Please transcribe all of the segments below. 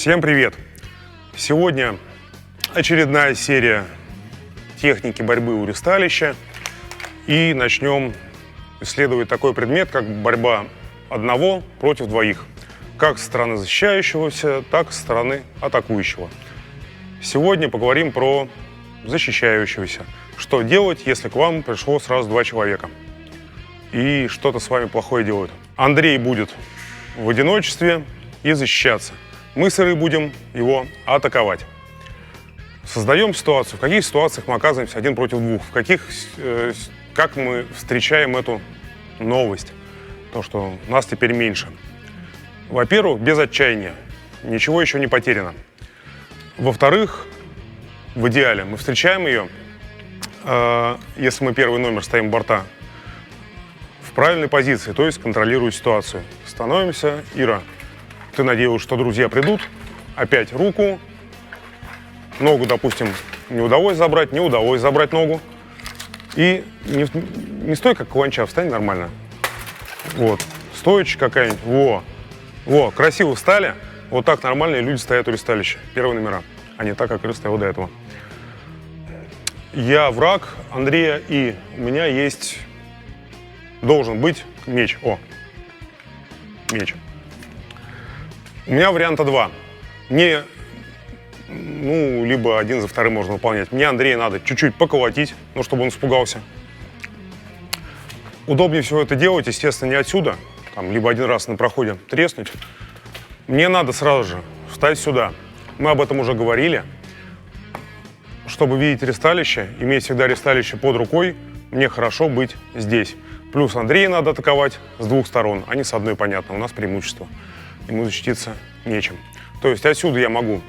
Всем привет! Сегодня очередная серия техники борьбы у ресталища. И начнем исследовать такой предмет, как борьба одного против двоих. Как со стороны защищающегося, так и со стороны атакующего. Сегодня поговорим про защищающегося. Что делать, если к вам пришло сразу два человека и что-то с вами плохое делают. Андрей будет в одиночестве и защищаться. Мы с Ирой будем его атаковать. Создаем ситуацию. В каких ситуациях мы оказываемся один против двух? Как мы встречаем эту новость? То, что нас теперь меньше. Во-первых, без отчаяния. Ничего еще не потеряно. Во-вторых, в идеале мы встречаем ее, если мы первый номер стоим у борта, в правильной позиции, то есть контролируя ситуацию. Становимся. Ира, ты надеялась, что друзья придут. Опять руку. Ногу, допустим, не удалось забрать ногу. И не стой как каланча, встань нормально. Вот. Стоечка какая-нибудь. Во, красиво встали. Вот так нормальные люди стоят у ресталища. Первые номера. А не так, как Ира стоял до этого. Я враг Андрея, и у меня должен быть меч. Меч. У меня варианта два. Мне, либо один за вторым можно выполнять. Мне Андрея надо чуть-чуть поколотить, чтобы он испугался. Удобнее всего это делать, естественно, не отсюда, либо один раз на проходе треснуть. Мне надо сразу же встать сюда. Мы об этом уже говорили. Чтобы видеть ресталище, иметь всегда ресталище под рукой, мне хорошо быть здесь. Плюс Андрея надо атаковать с двух сторон, а не с одной, понятно. У нас преимущество. Ему защититься нечем. То есть отсюда я могу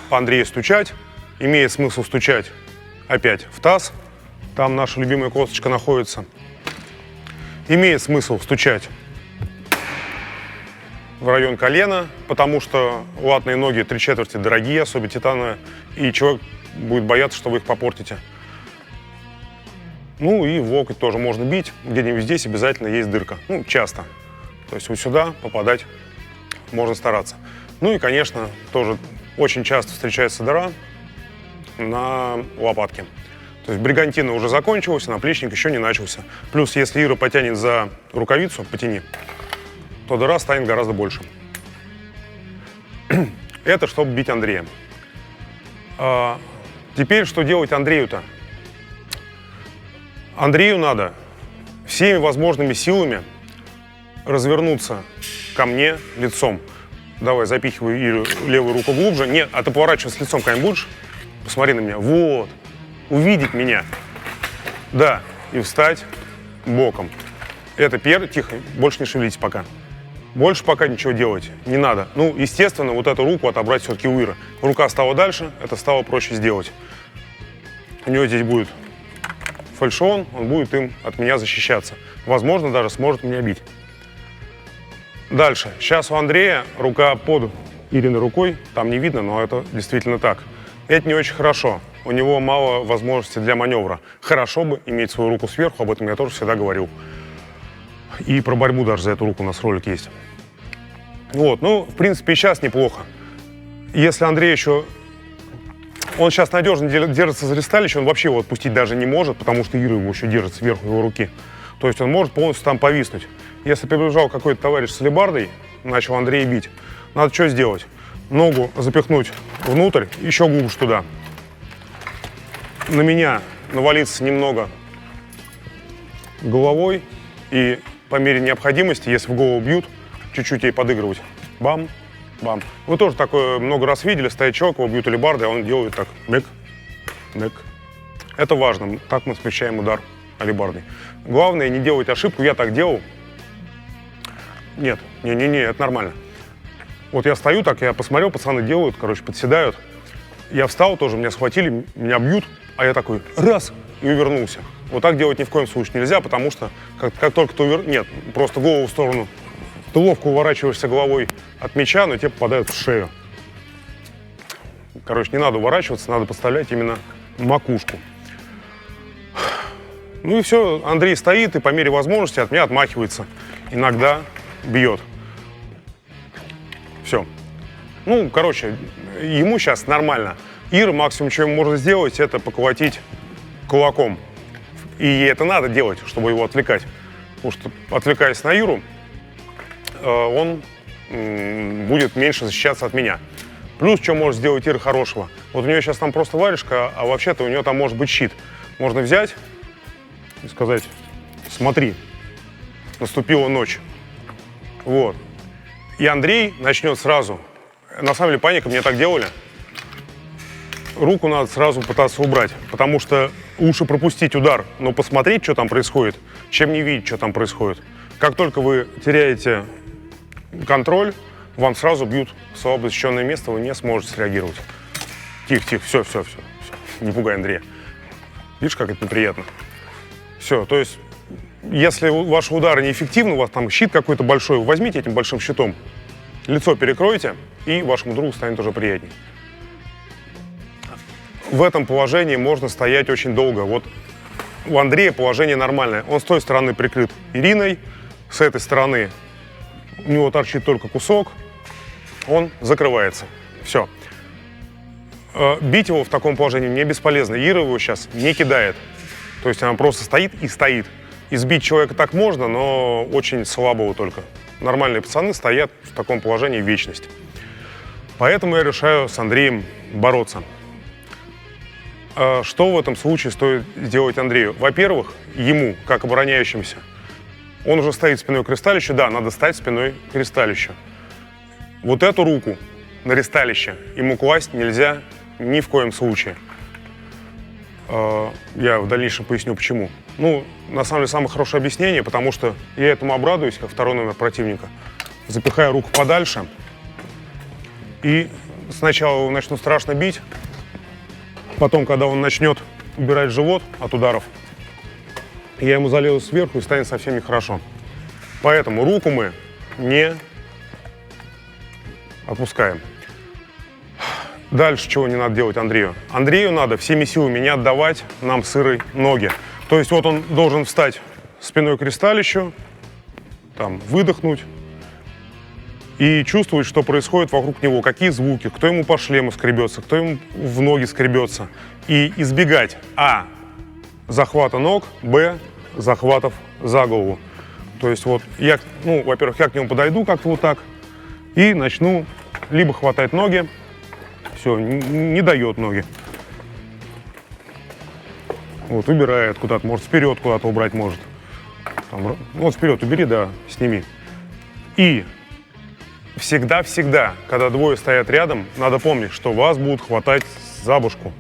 по Андрею стучать. Имеет смысл стучать опять в таз. Там наша любимая косточка находится. Имеет смысл стучать в район колена, потому что латные ноги 3/4 дорогие, особенно титановые, и человек будет бояться, что вы их попортите. И в локоть тоже можно бить. Где-нибудь здесь обязательно есть дырка. Часто. То есть вот сюда попадать можно стараться. И, конечно, тоже очень часто встречается дыра на лопатке. То есть бригантина уже закончилась, наплечник еще не начался. Плюс, если Ира потянет за рукавицу, потяни, то дыра станет гораздо больше. Это чтобы бить Андрея. Теперь что делать Андрею-то? Андрею надо всеми возможными силами развернуться ко мне лицом. Давай, запихивай Иру левую руку глубже. Нет, а ты поворачиваться лицом как-нибудь будешь? Посмотри на меня. Вот. Увидеть меня. Да. И встать боком. Это первый. Тихо. Больше не шевелитесь пока. Больше пока ничего делать не надо. Естественно, вот эту руку отобрать все-таки у Иры. Рука стала дальше, это стало проще сделать. У него здесь будет фальшион, он будет им от меня защищаться. Возможно, даже сможет меня бить. Дальше. Сейчас у Андрея рука под Ириной рукой, там не видно, но это действительно так. Это не очень хорошо. У него мало возможностей для маневра. Хорошо бы иметь свою руку сверху, об этом я тоже всегда говорил. И про борьбу даже за эту руку у нас ролик есть. В принципе, и сейчас неплохо. Если Андрей он сейчас надежно держится за ресталище, он вообще его отпустить даже не может, потому что Ира его еще держит сверху его руки. То есть он может полностью там повиснуть. Если прибежал какой-то товарищ с алебардой, начал Андрея бить, надо что сделать? Ногу запихнуть внутрь, еще глубже туда. На меня навалиться немного головой и по мере необходимости, если в голову бьют, чуть-чуть ей подыгрывать. Бам, бам. Вы тоже такое много раз видели, стоит человек, его бьют алебардой, а он делает так. Бэк, бэк. Это важно. Так мы смещаем удар алебардой. Главное не делать ошибку. Я так делал. Нет, это нормально. Вот я стою так, я посмотрел, пацаны делают, подседают. Я встал тоже, меня схватили, меня бьют, а я такой раз и увернулся. Вот так делать ни в коем случае нельзя, потому что как только ты Нет, просто голову в сторону. Ты ловко уворачиваешься головой от мяча, но тебе попадают в шею. Не надо уворачиваться, надо подставлять именно макушку. И все, Андрей стоит и по мере возможности от меня отмахивается. Иногда бьет. Все. Ну, короче, ему сейчас нормально. Ира максимум, что ему можно сделать, это поколотить кулаком. И ей это надо делать, чтобы его отвлекать. Потому что, отвлекаясь на Иру, он будет меньше защищаться от меня. Плюс, что может сделать Ира хорошего? Вот у нее сейчас там просто варежка, а вообще-то у нее там может быть щит. Можно взять и сказать: смотри, наступила ночь. Вот. И Андрей начнет сразу. На самом деле паника, мне так делали. Руку надо сразу пытаться убрать, потому что лучше пропустить удар, но посмотреть, что там происходит, чем не видеть, что там происходит. Как только вы теряете контроль, вам сразу бьют в слабо защищенное место, вы не сможете среагировать. Тихо, все. Не пугай Андрея. Видишь, как это неприятно? Все, то есть, если ваши удары неэффективны, у вас там щит какой-то большой, вы возьмите этим большим щитом, лицо перекройте, и вашему другу станет уже приятней. В этом положении можно стоять очень долго. Вот у Андрея положение нормальное. Он с той стороны прикрыт Ириной, с этой стороны у него торчит только кусок, он закрывается. Все. Бить его в таком положении не бесполезно. Ира его сейчас не кидает. То есть она просто стоит и стоит. Избить человека так можно, но очень слабого только. Нормальные пацаны стоят в таком положении вечность. Поэтому я решаю с Андреем бороться. Что в этом случае стоит сделать Андрею? Во-первых, ему, как обороняющимся, он уже стоит спиной к ристалищу. Да, надо стать спиной к ристалищу. Вот эту руку на ристалище ему класть нельзя ни в коем случае. Я в дальнейшем поясню, почему. Ну, на самом деле, самое хорошее объяснение, потому что я этому обрадуюсь, как второй номер противника. Запихаю руку подальше. И сначала его начну страшно бить. Потом, когда он начнет убирать живот от ударов, я ему залезу сверху и станет совсем нехорошо. Поэтому руку мы не отпускаем. Дальше чего не надо делать Андрею? Андрею надо всеми силами не отдавать нам с Ирой ноги. То есть вот он должен встать спиной к ристалищу, там, выдохнуть и чувствовать, что происходит вокруг него, какие звуки, кто ему по шлему скребется, кто ему в ноги скребется. И избегать захвата ног, захватов за голову. То есть вот я, во-первых, я к нему подойду как-то вот так и начну либо хватать ноги, все, не дает ноги. Вот, убирает куда-то, может, вперед куда-то убрать может. Там, вот вперед убери, да, сними. И всегда, когда двое стоят рядом, надо помнить, что вас будут хватать за башку.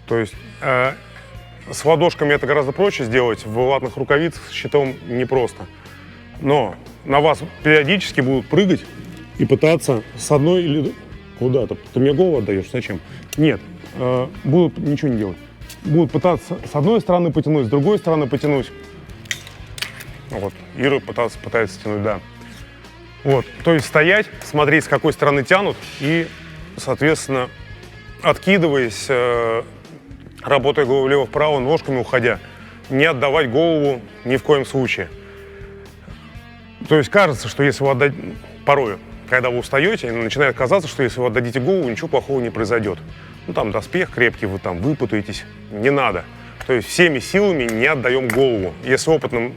То есть с ладошками это гораздо проще сделать, в латных рукавицах с щитом непросто. Но на вас периодически будут прыгать и пытаться с одной или куда-то. Ты мне голову отдаешь? Зачем? Нет, будут ничего не делать. Будут пытаться с одной стороны потянуть, с другой стороны потянуть. Вот, Ира пытается тянуть, да. Вот, то есть стоять, смотреть, с какой стороны тянут, и, соответственно, откидываясь, работая голову влево-вправо, ножками уходя, не отдавать голову ни в коем случае. То есть кажется, что если вы отдать, порою, когда вы устаете, начинает казаться, что если вы отдадите голову, ничего плохого не произойдет. Ну, там доспех крепкий, вы там выпутаетесь. Не надо. То есть всеми силами не отдаем голову. Если опытным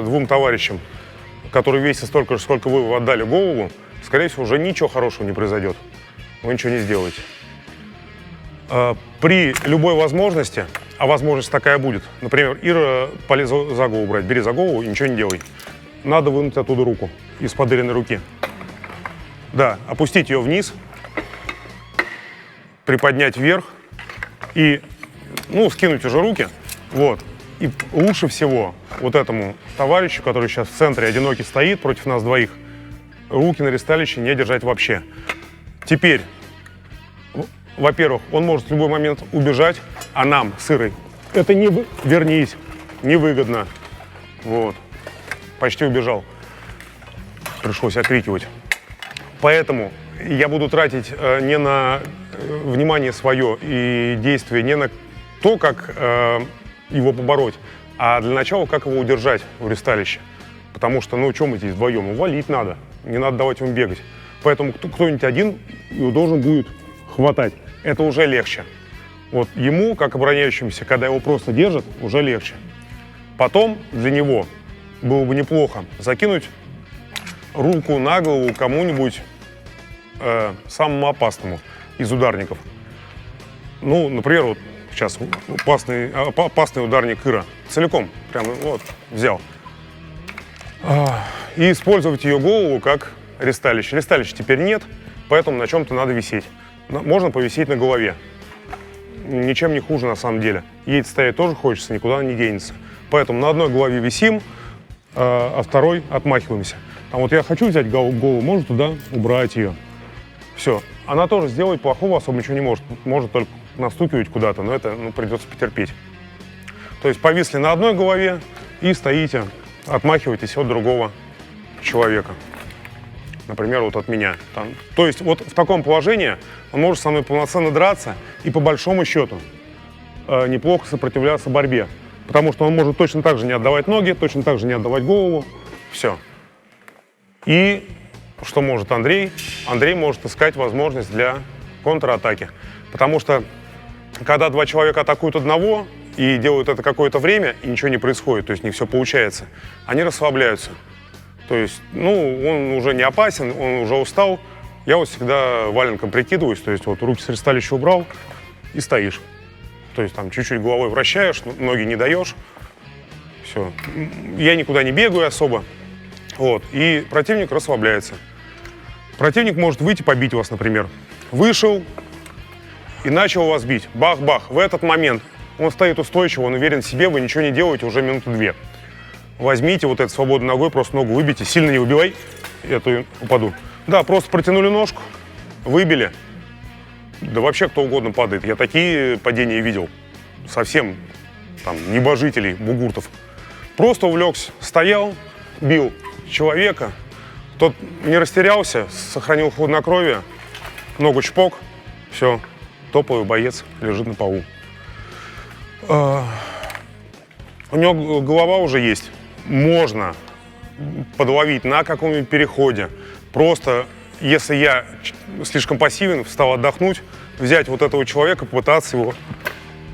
двум товарищам, которые весят столько же, сколько вы отдали голову, скорее всего, уже ничего хорошего не произойдет. Вы ничего не сделаете. При любой возможности, а возможность такая будет, например, Ира, полез за голову брать, бери за голову и ничего не делай. Надо вынуть оттуда руку из подыренной руки. Да, опустить ее вниз, приподнять вверх и, скинуть уже руки. Вот. И лучше всего вот этому товарищу, который сейчас в центре одинокий стоит против нас двоих, руки на ристалище не держать вообще. Теперь, во-первых, он может в любой момент убежать, а нам с Ирой это вернись, невыгодно. Вот. Почти убежал. Пришлось окрикивать. Поэтому я буду тратить не на внимание свое и действие, не на то, как его побороть, а для начала, как его удержать в ристалище. Потому что, что мы здесь вдвоем? Валить надо, не надо давать ему бегать. Поэтому кто-нибудь один его должен будет хватать. Это уже легче. Вот ему, как обороняющемуся, когда его просто держат, уже легче. Потом для него было бы неплохо закинуть руку на голову кому-нибудь самому опасному из ударников. Ну, например, вот сейчас опасный ударник Ира. Целиком, прямо вот, взял. И использовать ее голову как ресталище. Ресталища теперь нет, поэтому на чем-то надо висеть. Можно повисеть на голове. Ничем не хуже на самом деле. Ей стоять тоже хочется, никуда она не денется. Поэтому на одной голове висим, а второй отмахиваемся. А вот я хочу взять голову, можно туда убрать ее. Все. Она тоже сделать плохого особо ничего не может. Может только настукивать куда-то, но это придется потерпеть. То есть повисли на одной голове и стоите, отмахиваетесь от другого человека. Например, вот от меня. То есть вот в таком положении он может со мной полноценно драться и по большому счету неплохо сопротивляться борьбе. Потому что он может точно так же не отдавать ноги, точно так же не отдавать голову. Все. И что может Андрей? Андрей может искать возможность для контратаки. Потому что когда два человека атакуют одного и делают это какое-то время, и ничего не происходит, то есть не все получается, они расслабляются. То есть, он уже не опасен, он уже устал. Я вот всегда валенком прикидываюсь, то есть вот руки с ресталища убрал и стоишь. То есть там чуть-чуть головой вращаешь, ноги не даешь. Все. Я никуда не бегаю особо. Вот. И противник расслабляется. Противник может выйти побить вас, например. Вышел и начал вас бить. Бах-бах. В этот момент он стоит устойчиво, он уверен в себе, вы ничего не делаете уже минуту-две. Возьмите вот эту свободной ногой, просто ногу выбейте, сильно не выбивай, я то упаду. Да, просто протянули ножку, выбили. Да вообще кто угодно падает. Я такие падения видел. Совсем там небожителей, бугуртов. Просто увлекся, стоял, бил человека. Тот не растерялся, сохранил хладнокровие, ногу чпок, все, топовый боец лежит на полу. У него голова уже есть. Можно подловить на каком-нибудь переходе. Просто, если я слишком пассивен, встал отдохнуть, взять вот этого человека, попытаться его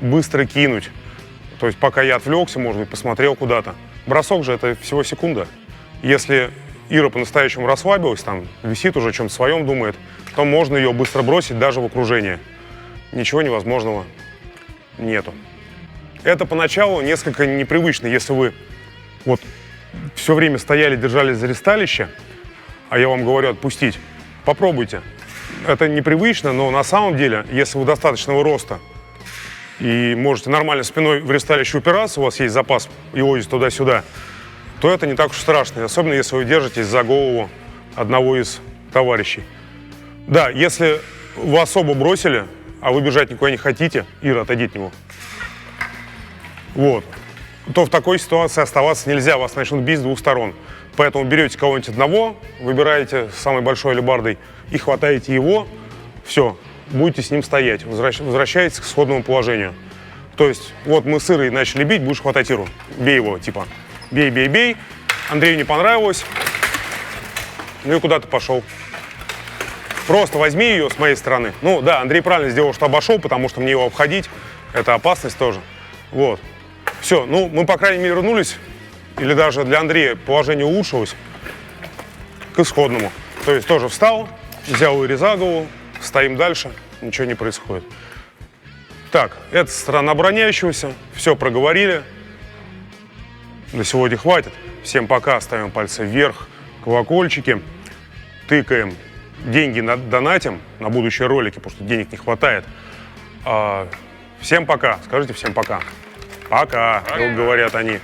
быстро кинуть. То есть пока я отвлекся, может быть, посмотрел куда-то. Бросок же это всего секунда. Если Ира по-настоящему расслабилась, там висит уже о чем-то своем, думает, то можно ее быстро бросить даже в окружении. Ничего невозможного нету. Это поначалу несколько непривычно, если вы вот все время стояли, держались за ресталище, а я вам говорю отпустить, попробуйте. Это непривычно, но на самом деле, если вы достаточного роста и можете нормально спиной в ресталище упираться, у вас есть запас и лозить туда-сюда, то это не так уж страшно, особенно если вы держитесь за голову одного из товарищей. Да, если вас оба бросили, а вы бежать никуда не хотите, Ира, отойди от него. Вот. То в такой ситуации оставаться нельзя, вас начнут бить с двух сторон. Поэтому берете кого-нибудь одного, выбираете самой большой алебардой и хватаете его, все, будете с ним стоять, возвращаетесь к исходному положению. То есть, вот мы с Ирой начали бить, будешь хватать Иру, бей его, типа, бей, бей, бей. Андрею не понравилось, ну и куда ты пошел. Просто возьми ее с моей стороны. Ну да, Андрей правильно сделал, что обошел, потому что мне его обходить, это опасность тоже. Вот. Все, ну мы, по крайней мере, вернулись, или даже для Андрея положение улучшилось к исходному. То есть тоже встал, взял Ире за голову, стоим дальше, ничего не происходит. Так, это сторона обороняющегося, все проговорили. На сегодня хватит. Всем пока, ставим пальцы вверх, колокольчики, тыкаем, деньги донатим на будущие ролики, потому что денег не хватает. Всем пока, скажите всем пока. Пока, говорят они.